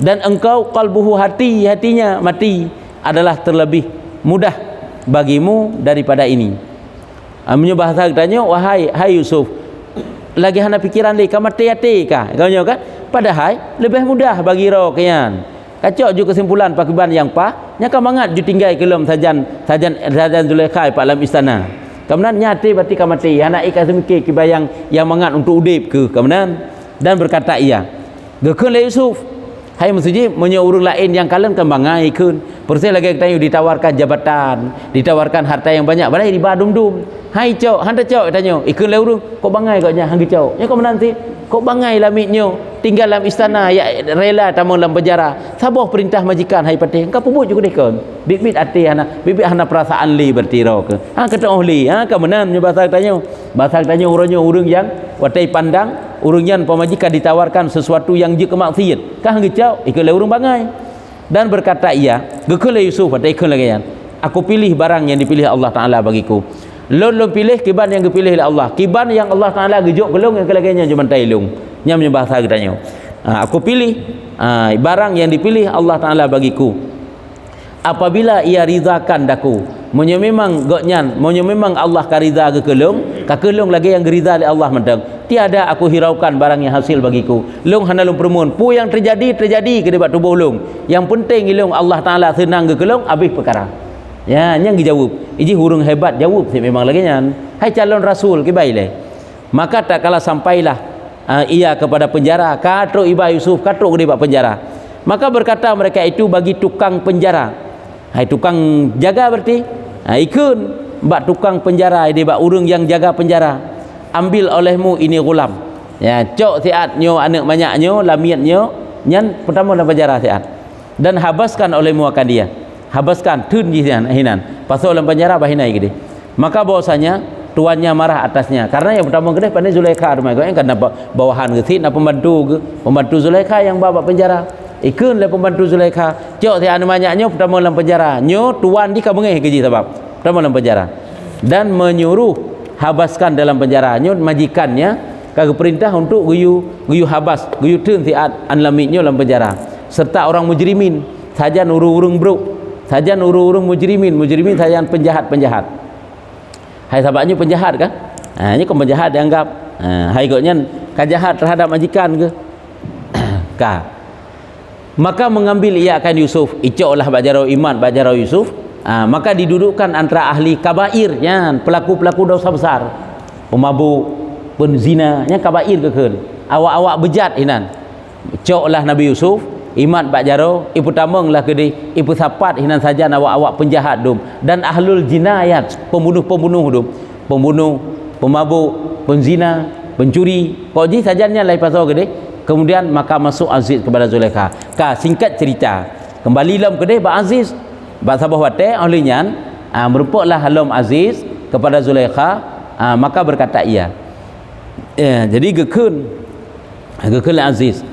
[SPEAKER 1] dan engkau qalbuhu hatinya mati, adalah terlebih mudah bagimu daripada ini. Bahasa katanya, wahai Yusuf, lagi hana pikiran li kamati kah kau kan, padahal lebih mudah bagi roh kian. Kacau juga kesimpulan pakiban yang nya kamangat ju tinggal kelom sajan Zulaikha pak dalam istana. Kemudian nyati berarti kamati anak ikan semikir kibayang yang mangat untuk udip ke. Kemudian dan berkata ia, gekeun le Yusuf, hai maksudnya menyo urang lain yang kalian kembangai keun. Persis lagi kita ditawarkan jabatan, ditawarkan harta yang banyak, balai di badum-dum. Hai cok, handa cok tanya, ikeun le urang, kok bangai koknya hanggi cok. Nya kok menanti, kok bangai lamitnyo, tinggal dalam istana, ya rela tamu dalam penjara. Sabar perintah majikan hai patih. Engkau pubut juga dikeun. Bibit ati hana, bibit hana perasaan li berti ro ke. Kata li, ka menan bahasa tanya. Bahasa tanya urang yang watai pandang, urang yang pemajikan ditawarkan sesuatu yang je kemaksiat. Kah hanggi cok, ikeun le urang bangai. Dan berkata ia, gekeun le Yusuf patih ikeun lagi yan. Aku pilih barang yang dipilih Allah Taala bagiku. Lon pilih kiban yang dipilih oleh Allah. Kiban yang Allah Taala gejuk gelung yang kelaganya cuma tailung. Nya bahasa katanya. Aku pilih barang yang dipilih Allah Taala bagiku. Apabila ia rizakan daku. Monyo memang goknyan, monyo memang Allah kariza ke kelung, ka kelung lagi yang geriza oleh Allah mentang. Tiada aku hiraukan barang yang hasil bagiku. Lung hana lung permun. Pu yang terjadi ke debat tubuh lung. Yang penting ilung Allah Taala senang ke kelung habis perkara. Ya, yang dijawab. Iji hurung hebat jawab sih memang lagi nyan. Hai calon rasul ke baile. Maka tak kala sampailah ia kepada penjara, katro iba Yusuf, katro ke debat penjara. Maka berkata mereka itu bagi tukang penjara. Hai tukang jaga berarti. Ikun bak tukang penjara dia bak urang yang jaga penjara. Ambil olehmu ini gulam. Ya, cok siat nyo anak banyaknyo, lamiatnyo, nyan pertama dalam penjara siat. Dan habaskan olehmu akan dia. Habaskan tun jian hinan. Pasal dalam penjara bahinai gede. Maka bahwasanya tuannya marah atasnya. Karena yang pertama kedai pandai Zulaikha rumah kau yang kan bawahan ke sini pembantu Zulaikha yang bawa penjara. Ikun le pembantu Zulaikha. Cok dia anu banyaknya pertama dalam penjara. Nyo tuan di kabengeh keji sebab pertama dalam penjara. Dan menyuruh habaskan dalam penjara. Nyo majikannya kagak perintah untuk guyu habas, guyu teun si an lamitnya dalam penjara. Serta orang mujrimin saja urung bro. Saja urung mujrimin saja penjahat. Hai sahabatnya penjahat kan? Ini kau penjahat dianggap. Hai goknya kajahat terhadap majikan ke? Maka mengambil ia akan Yusuf. Icoklah bajarau iman, bajarau Yusuf. Maka didudukkan antara ahli kabair, ya, pelaku-pelaku dosa besar, pemabuk, penzina, nya kabair kekeun. Awak-awak bejat hinan. Coklah Nabi Yusuf, iman bajarau, ipu tameng lah kedai, ipu sapat hinan saja awak-awak penjahat dum dan ahlul jinayat, pembunuh-pembunuh dum, pembunuh, pemabuk, penzina, pencuri. Kau ji sajanya lai pasal kedai. Kemudian maka masuk Aziz kepada Zulaikha. Singkat cerita, kembali lam kedai Pak Aziz, Pak Sabah Wate olehnya merupaklah halam Aziz kepada Zulaikha, maka berkata ia. Jadi gekun Aziz.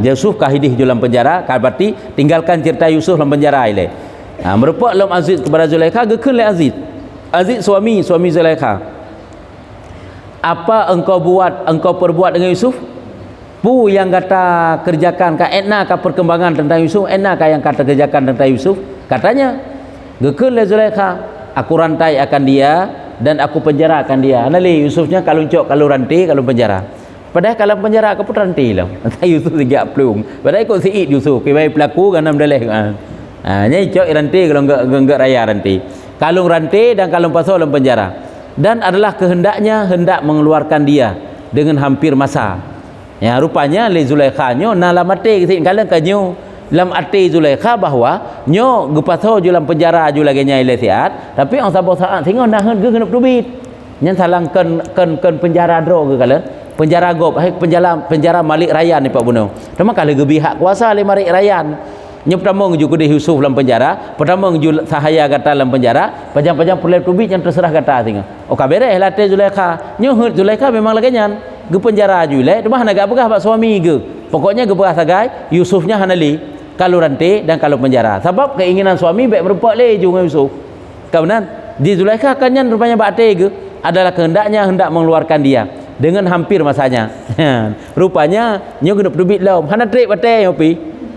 [SPEAKER 1] Yusuf kahidih dalam penjara, berarti tinggalkan cerita Yusuf dalam penjara ile. Merupak lam Aziz kepada Zulaikha, gekun le Aziz. Aziz suami Zulaikha. Apa engkau perbuat dengan Yusuf? Pu yang kata kerjakan enak perkembangan tentang Yusuf, enak yang kata kerjakan tentang Yusuf. Katanya, gekun le Zulaikha, aku rantai akan dia dan aku penjara akan dia. Nali Yusufnya kalau rantai, kalau penjara. Padahal kalau penjara aku pun rantai lah. Yusuf tiga pelung. Padahal ikut siit Yusuf, kibai pelaku kan nam daleh. Nyai cok rantai kalau enggak raya rantai. Kalung rantai dan kalung pasal dalam penjara. Dan adalah kehendaknya hendak mengeluarkan dia dengan hampir masa. Ya, rupanya le Zulaikha nyo nalam ate kisin kala kanyo lam ate Zulaikha bahwa nyo gepatho dalam penjara ju lagi nyai le siat, tapi orang sabo saat singo naheun ge genep dubit. Nyan salang ken penjara dro ge kala. Penjara gop penjara Malik Rayyan ni Pak Buno. Tama kala ge bihak kuasa le Malik Rayyan. Nyo pertama ju ke Yusuf dalam penjara, pertama ju sahaya kata dalam penjara, panjang-panjang perle dubit yang terserah kata singo. Oh kabere lah ate Zulaikha. Nyo Zulaikha memang lagi nyan ke penjara jule, rumah nak begah pak suami ke. Pokoknya ke begah sagai Yusufnya hanali kalau rantai dan kalau penjara. Sebab keinginan suami baik berempat le ju dengan Yusuf. Kemudian di Zulaikha kanyan rupanya bate ke adalah kehendaknya hendak mengeluarkan dia dengan hampir masanya. Rupanya nyo genep dubit lom. Hana trek bate ngopi.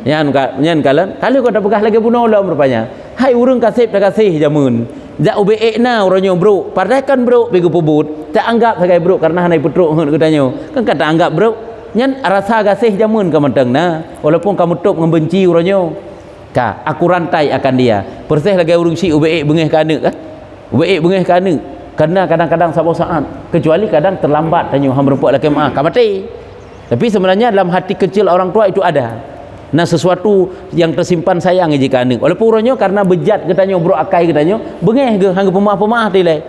[SPEAKER 1] Nyan kalan kalau kau dah begah lagi bunuh lom rupanya. Hai urang kasih dah kasih jamun. Jak UBE na orangnya bro, padahal kan bro pergi pubut, tak anggap sebagai bro karena hanai putruk katanya. Kan kata anggap bro, nyan rasa kasih jamun ka menteng na, walaupun kamu tok membenci orangnya. Aku rantai akan dia. Persih lagi urang si UBE bengeh ka aneuk ah. UBE bengeh ka aneuk. Karena kadang-kadang sabo saat, kecuali kadang terlambat tanya hang berpuak laki maaf, ka mati. Tapi sebenarnya dalam hati kecil orang tua itu ada. Nah sesuatu yang tersimpan sayang jika aneuk. Walaupun orangnya karena bejat katanya bro akai katanya, bengeh ge hang pemaaf-pemaaf dilai.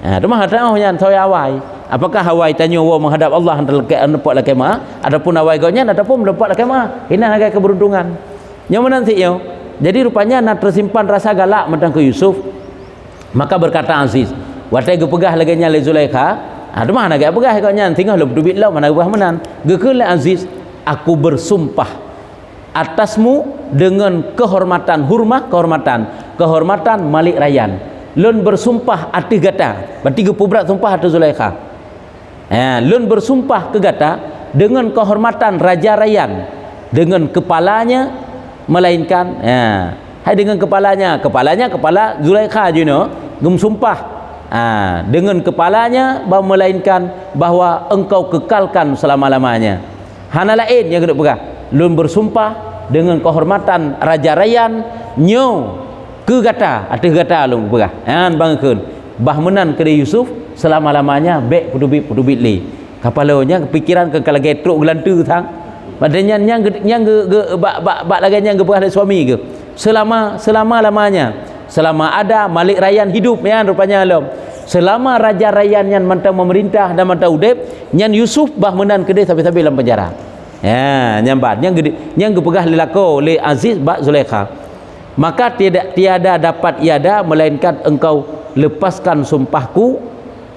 [SPEAKER 1] Rumah ada nyan saya awai. Apakah awai tanya wa menghadap Allah hendak nempak laki maaf adapun awai gonya ataupun nempak laki maaf. Hina agak keberuntungan. Nyo menanti yo. Jadi rupanya nak tersimpan rasa galak tentang ke Yusuf. Maka berkata Aziz, watai ge pegah lagi nya le Zulaikha. Rumah agak pegah gonya tinggal lu dubit lau mana ubah menan. Ge ke le Aziz, aku bersumpah atasmu dengan kehormatan Malik Rayyan. Lun bersumpah ati gata. Berarti gepubrak sumpah ati Zulaikha. Lun bersumpah ke gata dengan kehormatan Raja Rayyan, dengan kepalanya melainkan hai dengan kepala Zulaikha juno gem sumpah dengan kepalanya bahawa melainkan bahwa engkau kekalkan selama-lamanya. Hana lain yang kena pegah. Lun bersumpah dengan kehormatan Raja Rayyan nyo ke gata atau gata lun pegah bangkeun bah menan ke Yusuf selama-lamanya bek pudubit li kapalanya kepikiran ke kalau getruk gelantu tang padanya yang bak lagi yang pegah suami ke selama-lamanya selama ada Malik Rayyan hidup rupanya lom selama Raja Rayyan yang mantang memerintah dan mantang udep nyan Yusuf bah menan ke dia sampai-sampai dalam penjara. Nyambat yang gepegah lelako le Aziz bak Zulaikha. Maka tiada dapat iada melainkan engkau lepaskan sumpahku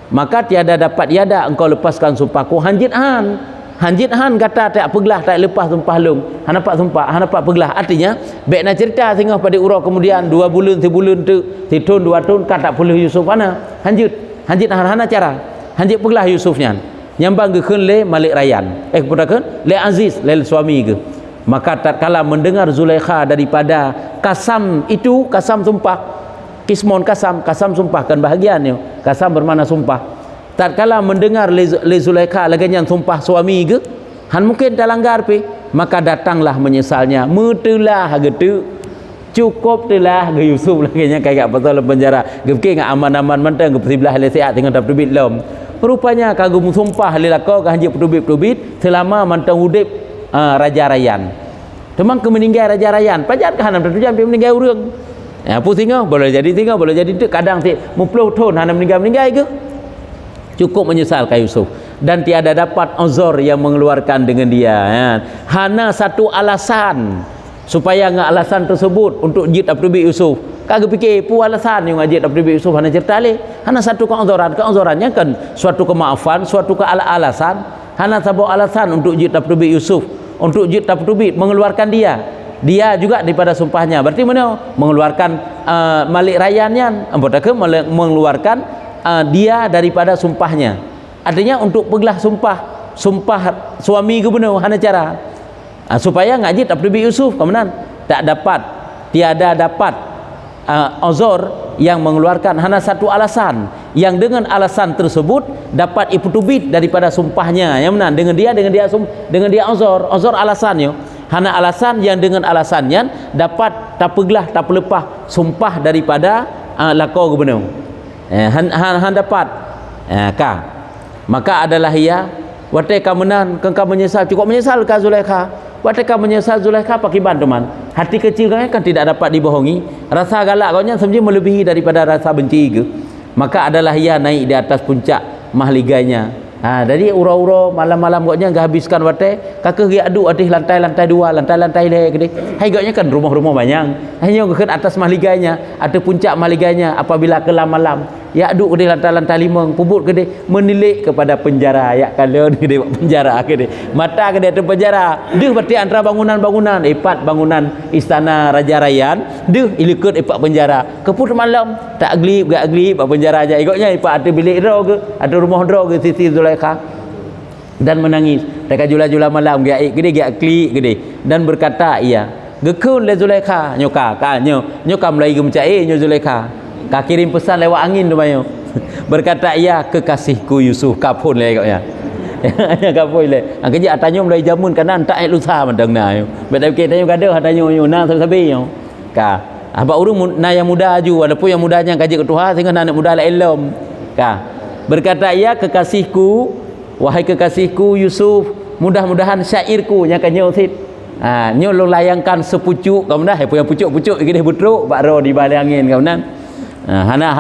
[SPEAKER 1] maka tiada dapat tiada engkau lepaskan sumpahku. Hanjit han kata tak pegelah tak lepas sumpah lung. Han dapat sumpah, han dapat pegelah. Artinya baik nak cerita sehingga pada urang kemudian 2 bulan, sebulan tu, setahun 2 tahun kan tak boleh Yusuf ana. Hanjit han cara. Hanjit pegelah Yusufnya. Nyambang ke le Malik Rayyan. Kemudian le Aziz le suami ke. Maka tatkala mendengar Zulaikha daripada kasam itu, kasam sumpah, kismon kasam sumpah kan bahagiannya. Kasam bermakna sumpah. Tatkala mendengar le Zulaikha lagian sumpah suami ke, han mungkin dah langgar pe, maka datanglah menyesalnya. Metelah gitu. Cukup telah ke Yusuf laginya kayak pasal penjara. Gepke ngak aman-aman mentang ke sebelah le siat tengah tak terbit lom. Rupanya kagum sumpah le lako ka hanjit petubit selama mantang udip Raja Rayyan. Temang ke meninggal Raja Rayyan. Pajar ke hanam tertujan pe meninggal urang. Apa singa boleh jadi singa, boleh jadi tu kadang si 10 tahun hanam meninggal ke. Cukup menyesal ke Yusuf dan tiada dapat uzur yang mengeluarkan dengan dia. Hana satu alasan supaya ngak alasan tersebut untuk jid Abdul Yusuf. Kagak fikir pu alasan yang ngajit Abdul Yusuf hana cerita le. Hana satu keuzurannya kan suatu kemaafan, suatu alasan. Hana satu alasan untuk jid Abdul Yusuf, untuk jid Abdul mengeluarkan dia. Dia juga daripada sumpahnya. Berarti mana? Mengeluarkan Malik Rayyannya, mengeluarkan dia daripada sumpahnya. Artinya untuk pegelah sumpah suami ke benar hana cara. Supaya ngajit Abdul Yusuf kemudian tiada dapat uzur yang mengeluarkan hana satu alasan yang dengan alasan tersebut dapat iputubit daripada sumpahnya. Yang mana? Dengan dia uzur alasannya. Hana alasan yang dengan alasannya dapat tak pegelah tak pelepah sumpah daripada lako ke benar. Han dapat maka adalah ia watai kamenan kengkau menyesal, cukup menyesal ka Zulaikha. Watai kau menyesal Zulaikha pakiban teman. Hati kecil kan tidak dapat dibohongi. Rasa galak kau nya sebenarnya melebihi daripada rasa benci ke. Maka adalah ia naik di atas puncak mahliganya. Jadi ura-ura malam-malam goknya enggak habiskan watai kakak gi adu adih lantai-lantai 2, lantai-lantai le gede. Hai goknya kan rumah-rumah banyak. Hanya ke atas mahliganya, ada puncak mahliganya apabila kelam malam. Ya adu gede lantai-lantai 5, pubut gede menilik kepada penjara. Ya kalau gede penjara gede. Mata gede ada penjara. Deuh berarti antara bangunan-bangunan, epat bangunan istana Raja Rayyan, deuh ilikut epat penjara. Keput malam tak aglib gak aglib penjara aja. Goknya epat ada bilik ro ke, ada rumah ro ke Siti Zulaikha. Dan menangis. Mereka jula-jula malam gak gede gak klik gede dan berkata ia gekun le Zulaikha nyoka nyoka mulai gemcai nyo Zulaikha. Ka kirim pesan lewat angin tu bayo. Berkata ia kekasihku Yusuf kapun le katnya. Ya kapun le. Kerja atanyo mulai jamun kanan tak lusa mandang na yo. Betai ke tanyo gadah atanyo yo na sabi yo. Ka apa urang na yang muda aju walaupun yang mudanya kaji ke Tuhan sehingga anak muda la elom. Ka berkata ia kekasihku wahai kekasihku Yusuf mudah-mudahan syairku yang kan nyosit. Nyo lo layangkan sepucuk kemudian punya pucuk-pucuk gede butruk bak ro di balik angin kemudian. Hana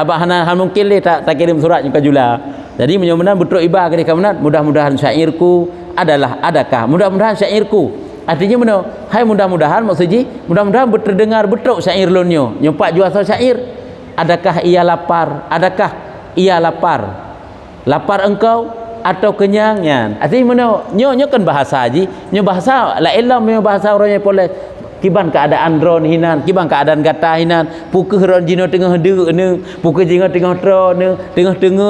[SPEAKER 1] mungkin le tak kirim surat juga jula. Jadi mudah-mudahan betul ibah ke kemudian mudah-mudahan syairku adakah mudah-mudahan syairku artinya mana hai mudah-mudahan maksudnya mudah-mudahan terdengar betul syair lonyo nyompak jual syair adakah ia lapar engkau atau kenyangnya artinya mana nyo kan bahasa haji nyo bahasa la ilam nyo bahasa orangnya boleh kiban keadaan drone hinan kiban keadaan gata hinan pukul ron jino tengah deuk ne pukul jino tengah drone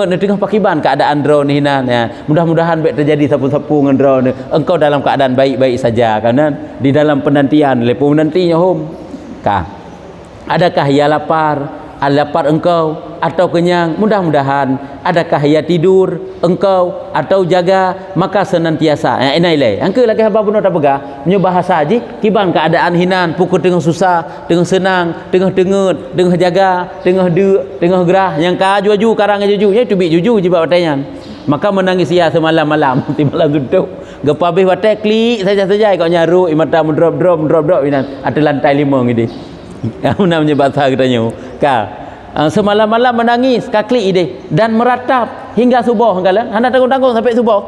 [SPEAKER 1] ne tengah pakiban keadaan drone hinan ya mudah-mudahan baik terjadi sapu-sapu dengan drone engkau dalam keadaan baik-baik saja karena di dalam penantian lepo menantinya hom adakah ia lapar engkau atau kenyang mudah-mudahan adakah ia tidur engkau atau jaga maka senantiasa inailai angke lagi haba bunuh tak pegah nyo bahasa haji kiban keadaan hinan pukul tengah susah tengah senang tengah dengut tengah jaga tengah tengah gerah yang ka juju karang juju nya tu bi juju jiba wataian maka menangis ia semalam-malam di malam duduk gepa habis watai klik saja-saja kau nyaru mata drop hinan ada lantai 5 gini namanya bahasa katanya semalam-malam menangis kaklik ide dan meratap hingga subuh hanggalan hana tanggung-tanggung sampai subuh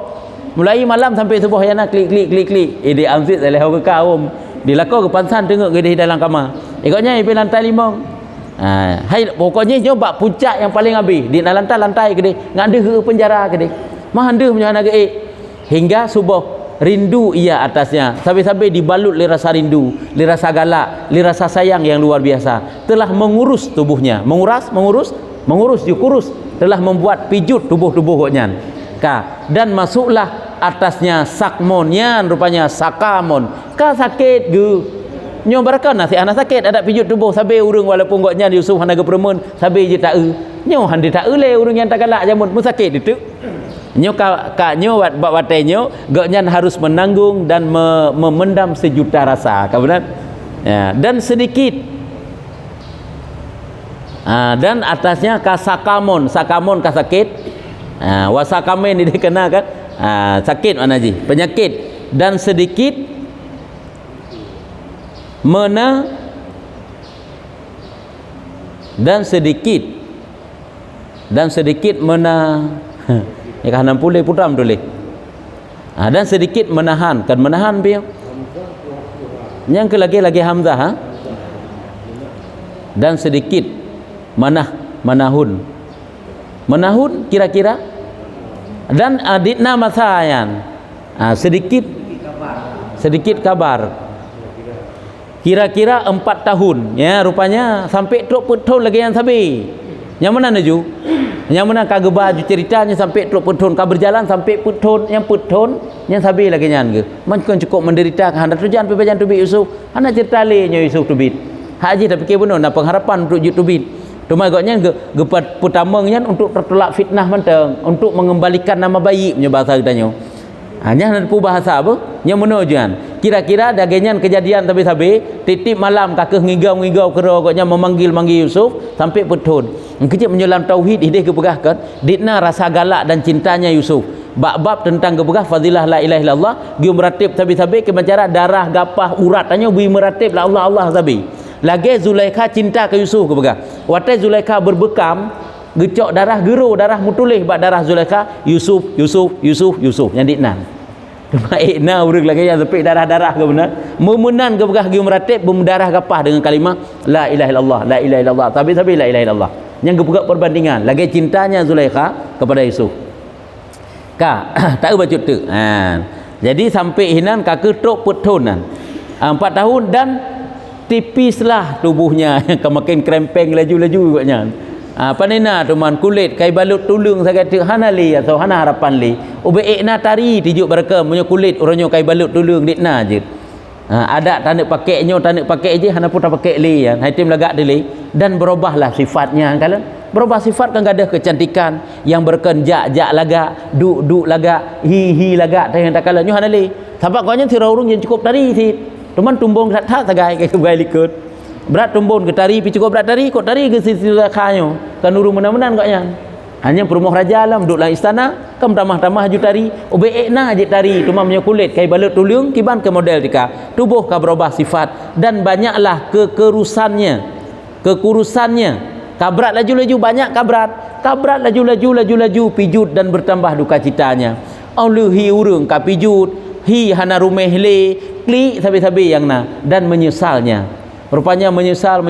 [SPEAKER 1] mulai malam sampai subuh yana klik ide amzit oleh ke kaum dilako ke pansan tengok gede dalam kamar ikutnya ipi lantai 5 Hai pokoknya nyo bak puncak yang paling habis di lantai-lantai gede ngade ke penjara gede mah ande punya anak hingga subuh rindu ia atasnya sampai-sampai dibalut oleh rasa rindu, oleh rasa galak, oleh rasa sayang yang luar biasa, telah mengurus tubuhnya, mengurus dikurus, telah membuat pijut tubuh-tubuhnya dan masuklah atasnya sakmonnya rupanya sakamon sakit ge nyo barakan nasi anak sakit ada pijut tubuh sabe urang walaupun goknya Yusuf hanaga permen sabe je tak nyo hande tak le urang yang tak galak jamun mun sakit itu nyo ka nyo bak watai nyo goknya harus menanggung dan memendam sejuta rasa kebenar ya, dan sedikit dan atasnya kasakamon sakamon kasakit wasakamen ini dikenal kan sakit mana ji penyakit dan sedikit dan sedikit ya kan 60 putam boleh dan sedikit menahan kan menahan dia yang ke lagi hamzah dan sedikit menahun kira-kira dan aditna masayan sedikit kabar kira-kira 4 tahun ya rupanya sampai 20 tahun lagi yang sabi yang mana naju yang mana kagak baju ceritanya sampai 20 tahun kau berjalan sampai tahun yang sabi lagi nyan ke macam cukup menderita hendak tujuan pebajan tubit Yusuf hendak cerita lenya Yusuf tubit haji tapi ke benar nak pengharapan untuk tubit cuma agaknya gepat putamangnya untuk tertolak fitnah menteng untuk mengembalikan nama baik punya bahasa katanya hanya ada bahasa apa yang menujuan kira-kira dagenyan kejadian tapi titip malam kakek ngigau kera agaknya memanggil Yusuf sampai petun kecil menyelam tauhid ide kepegahkan ditna rasa galak dan cintanya Yusuf bab tentang kepegah fadilah la ilaha illallah gium meratib tapi ke bicara darah gapah urat tanya bui meratib la Allah sabi lagi Zulaikha cinta ke Yusuf kepegah watai Zulaikha berbekam gecok darah geru darah mutulih bak darah Zulaikha Yusuf yang ditnan na urang lagi yang sepik darah-darah ke benar memenan ke begah gium meratib berdarah gapah dengan kalimah la ilaha illallah tapi la ilaha illallah yang kepegah perbandingan lagi cintanya Zulaikha kepada Yusuf tak baca tu jadi sampai hinan kakek tok petunan 4 tahun dan tipislah tubuhnya makin krempeng laju-laju agaknya panena teman kulit kai balut tulung saya kata hanali atau hana harapan li ubeikna tari tijuk berkam punya kulit orangnya kai balut tulung ditna je ada tanda pakai je hana pun tak pakai li ya haitim lagak dili dan berubahlah sifatnya kalau berubah sifat kan ada kecantikan yang berkenjak lagak duk lagak hi lagak yang tak kala nyu hanali sebab kaunya tira urang yang cukup tari si teman tumbung tak sagai kai kebai likut berat tumbun ke tari pi cukup berat tari kok tari ke sisi kanyo kan urung menan-menan koknya hanya perumuh raja alam duduk dalam istana kam tamah-tamah ju tari ubeikna je tari cuma punya kulit kai balut tulung kiban ke model tika tubuh ka berubah sifat dan banyaklah kekurusannya kabrat laju-laju banyak kabrat laju pijut dan bertambah duka citanya aulihi urung ka pijut hi hana rumeh le kli sabi-sabi yang na dan menyesalnya rupanya menyesal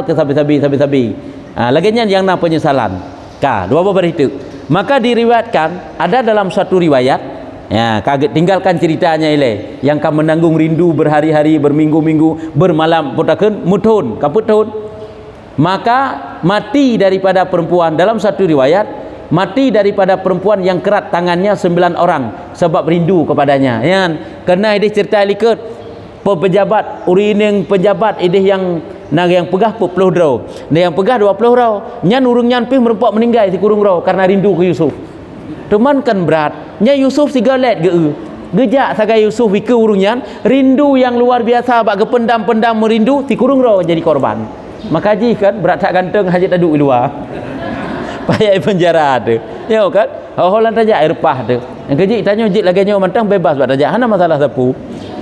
[SPEAKER 1] ke sabi-sabi laginya yang nak penyesalan dua babar itu maka diriwayatkan ada dalam satu riwayat ya kaget tinggalkan ceritanya ile yang kamu menanggung rindu berhari-hari berminggu-minggu bermalam potakeun mutun kaputun maka mati daripada perempuan dalam satu riwayat mati daripada perempuan yang kerat tangannya 9 orang sebab rindu kepadanya ya kena ini cerita likut pejabat urineng pejabat idih yang pegah 40 rau yang pegah 20 rau nyan urung nyan pih merempak meninggal si kurung rau karena rindu ke Yusuf teman kan berat nya Yusuf si galet gejak sagai Yusuf ke urung nyan rindu yang luar biasa bak pendam merindu si kurung rau jadi korban maka haji kan berat tak ganteng haji tak duduk di luar payah penjara tu ya kan holan tajak air pah tu yang kejik tanya jik lagi nyawa mantang bebas buat tajak hana masalah sapu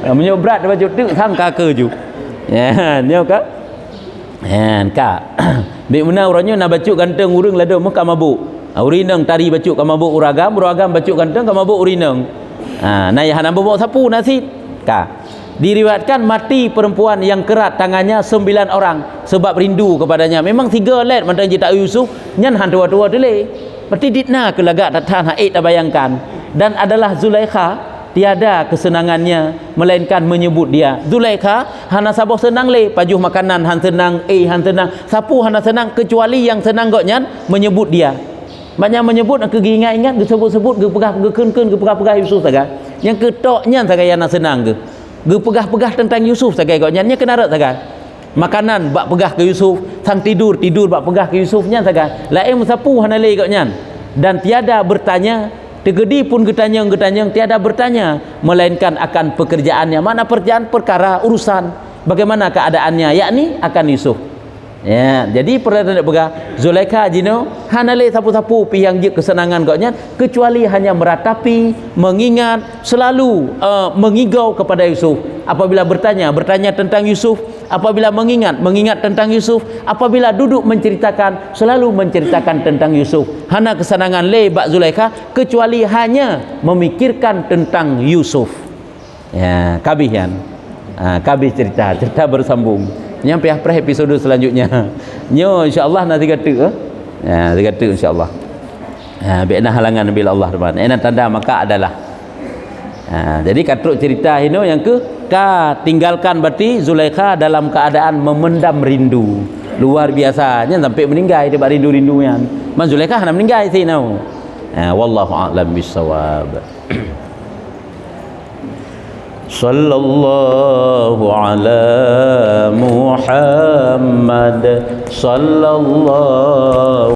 [SPEAKER 1] menyobrat baju tu sang kakak ju ya nyo ka bik mana orangnya nak bacuk ganteng urang lado muka mabuk urineng tari bacuk ka mabuk uragam bacuk ganteng ka mabuk urineng nah ya hana bawa sapu nasi Diriwayatkan mati perempuan yang kerat tangannya 9 orang sebab rindu kepadanya. Memang 3 let mantan je tak Yusuf nyan han tua-tua dele. Berarti ditna ke lagak tak haid tak bayangkan. Dan adalah Zulaikha tiada kesenangannya melainkan menyebut dia. Zulaikha hana sabah senang le pajuh makanan han senang han senang. Sapu hana senang kecuali yang senang gok nyan menyebut dia. Banyak menyebut ke ingat-ingat ke sebut-sebut ke pegah ke keun-keun ke pegah-pegah Yusuf saga. Yang ketok nyan saga yang senang ke. Ge pegah-pegah tentang Yusuf sagai goknya nya kena rat sagai makanan bak pegah ke Yusuf, sang tidur bak pegah ke Yusuf nya sagai lain sapu hana le goknya, dan tiada bertanya tegedi pun getanyang tiada bertanya melainkan akan pekerjaannya. Mana pekerjaan? Perkara urusan bagaimana keadaannya, yakni akan Yusuf. Ya, jadi pernah tak pegah Zulaikha jino hana le sapu-sapu pi yang je kesenangan goknya kecuali hanya meratapi, mengingat, selalu mengigau kepada Yusuf. Apabila bertanya tentang Yusuf, apabila mengingat tentang Yusuf, apabila duduk menceritakan, selalu menceritakan tentang Yusuf. Hana kesenangan le bak Zulaikha kecuali hanya memikirkan tentang Yusuf. Ya, kabihan. Kabih cerita bersambung. Nyampe apa episode selanjutnya. Nyo insya-Allah nanti kata ya, nanti kata insya-Allah. Bi'na halangan bil Allah Subhanahu. Ena tanda maka adalah. Jadi katruk cerita ini yang tinggalkan berarti Zulaikha dalam keadaan memendam rindu. Luar biasanya sampai meninggal dia bak rindu-rindunya. Man Zulaikha nak meninggal sih now. Wallahu a'lam bissawab. Sallallahu ala Muhammad sallallahu